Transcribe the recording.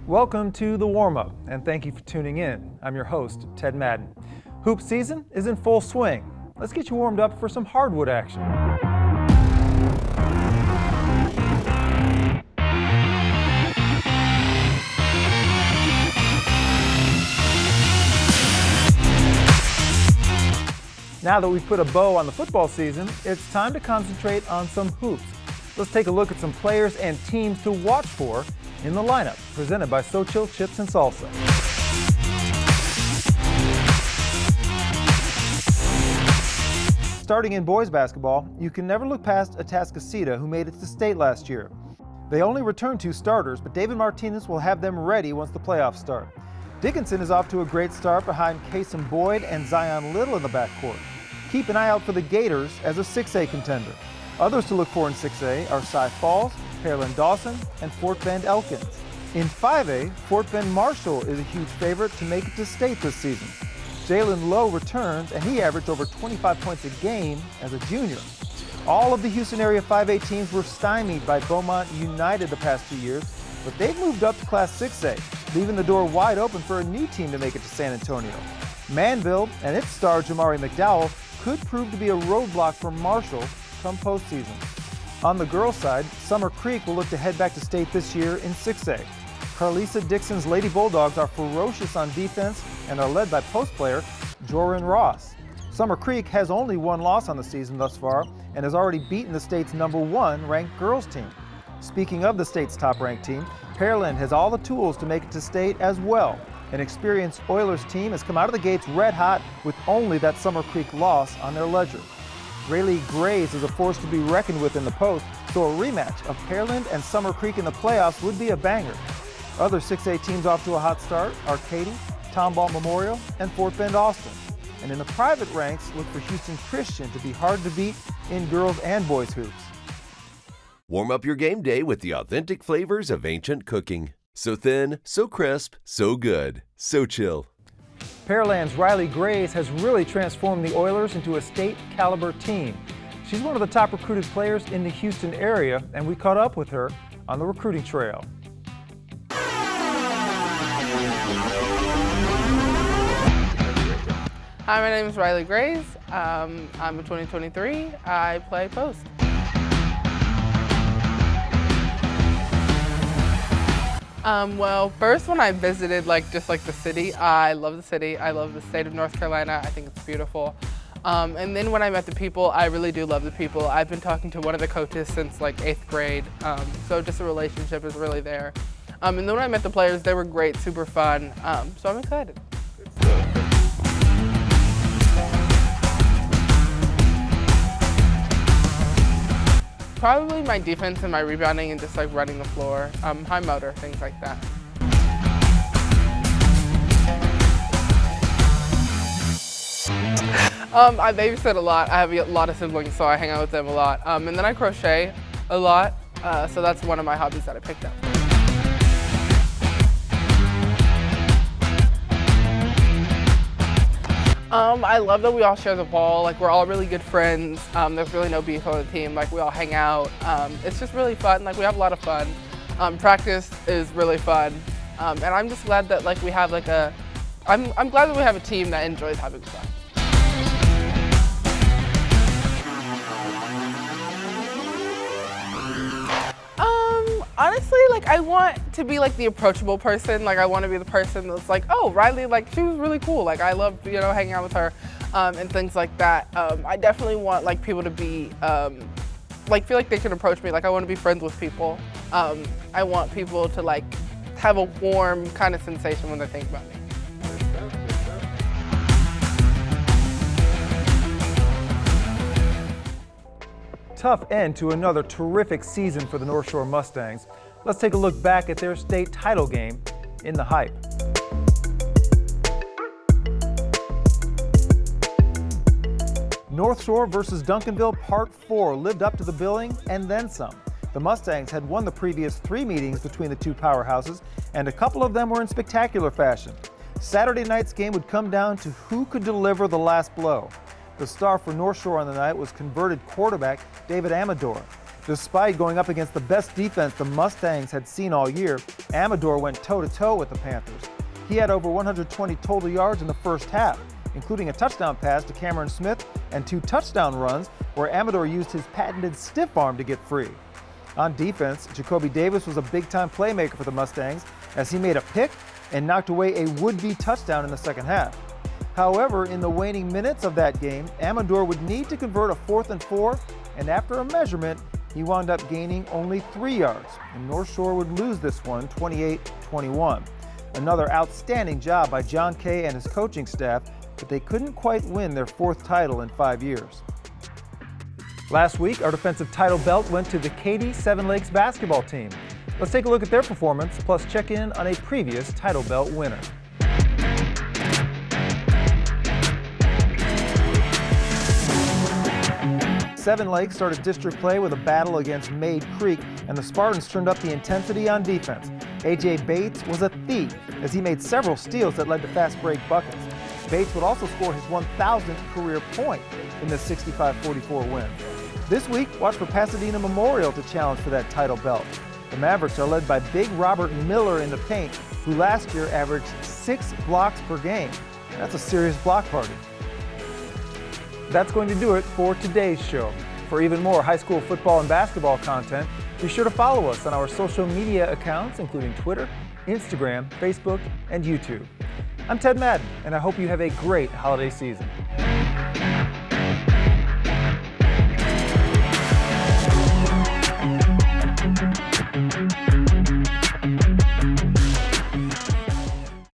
Welcome to the Warmup, and thank you for tuning in. I'm your host, Ted Madden. Hoop season is in full swing. Let's get you warmed up for some hardwood action. Now that we've put a bow on the football season, it's time to concentrate on some hoops. Let's take a look at some players and teams to watch for in the lineup, presented by So Chill Chips and Salsa. Starting in boys basketball, you can never look past Atascocita, who made it to state last year. They only returned 2 starters, but David Martinez will have them ready once the playoffs start. Dickinson is off to a great start behind Kason Boyd and Zion Little in the backcourt. Keep an eye out for the Gators as a 6A contender. Others to look for in 6A are Cy Falls, Pearland Dawson, and Fort Bend Elkins. In 5A, Fort Bend Marshall is a huge favorite to make it to state this season. Jalen Lowe returns, and he averaged over 25 points a game as a junior. All of the Houston area 5A teams were stymied by Beaumont United the past 2 years, but they've moved up to Class 6A, leaving the door wide open for a new team to make it to San Antonio. Manville and its star Jamari McDowell could prove to be a roadblock for Marshall come postseason. On the girls' side, Summer Creek will look to head back to state this year in 6A. Carlisa Dixon's Lady Bulldogs are ferocious on defense and are led by post player Joran Ross. Summer Creek has only 1 loss on the season thus far and has already beaten the state's #1 ranked girls team. Speaking of the state's top-ranked team, Pearland has all the tools to make it to state as well. An experienced Oilers team has come out of the gates red hot with only that Summer Creek loss on their ledger. Rylee Grays is a force to be reckoned with in the post, so a rematch of Pearland and Summer Creek in the playoffs would be a banger. Other 6A teams off to a hot start are Katy, Tomball Memorial, and Fort Bend Austin. And in the private ranks, look for Houston Christian to be hard to beat in girls and boys hoops. Warm up your game day with the authentic flavors of ancient cooking. So thin, so crisp, so good, so chill. Pearland's Rylee Grays has really transformed the Oilers into a state-caliber team. She's one of the top recruited players in the Houston area, and we caught up with her on the recruiting trail. Hi, my name is Rylee Grays. I'm a 2023. I play post. Well, first when I visited just the city, I love the city. I love the state of North Carolina. I think it's beautiful. And then when I met the people, I really do love the people. I've been talking to one of the coaches since 8th grade, so just the relationship is really there. And then when I met the players, they were great, super fun, so I'm excited. Probably my defense and my rebounding and just running the floor, high motor, things like that. I babysit a lot. I have a lot of siblings, so I hang out with them a lot. And then I crochet a lot, so that's one of my hobbies that I picked up. I love that we all share the ball. We're all really good friends. There's really no beef on the team. We all hang out. It's just really fun. We have a lot of fun. Practice is really fun. And I'm just glad that we have I'm glad that we have a team that enjoys having fun. Honestly, I want to be the approachable person. I want to be the person that's oh, Rylee, she was really cool. I love, hanging out with her, and things like that. I definitely want people to be, feel like they can approach me. I want to be friends with people. I want people to have a warm kind of sensation when they think about me. Tough end to another terrific season for the North Shore Mustangs. Let's take a look back at their state title game in the Hype. North Shore versus Duncanville Part 4 lived up to the billing and then some. The Mustangs had won the previous 3 meetings between the 2 powerhouses, and a couple of them were in spectacular fashion. Saturday night's game would come down to who could deliver the last blow. The star for North Shore on the night was converted quarterback David Amador. Despite going up against the best defense the Mustangs had seen all year, Amador went toe-to-toe with the Panthers. He had over 120 total yards in the first half, including a touchdown pass to Cameron Smith and 2 touchdown runs where Amador used his patented stiff arm to get free. On defense, Jacoby Davis was a big-time playmaker for the Mustangs as he made a pick and knocked away a would-be touchdown in the second half. However, in the waning minutes of that game, Amador would need to convert a 4th and 4, and after a measurement, he wound up gaining only 3 yards, and North Shore would lose this one 28-21. Another outstanding job by John Kay and his coaching staff, but they couldn't quite win their 4th title in 5 years. Last week, our defensive title belt went to the Katy Seven Lakes basketball team. Let's take a look at their performance, plus check in on a previous title belt winner. Seven Lakes started district play with a battle against Maid Creek, and the Spartans turned up the intensity on defense. A.J. Bates was a thief as he made several steals that led to fast break buckets. Bates would also score his 1,000th career point in the 65-44 win. This week, watch for Pasadena Memorial to challenge for that title belt. The Mavericks are led by Big Robert Miller in the paint, who last year averaged 6 blocks per game. That's a serious block party. That's going to do it for today's show. For even more high school football and basketball content, be sure to follow us on our social media accounts, including Twitter, Instagram, Facebook, and YouTube. I'm Ted Madden, and I hope you have a great holiday season.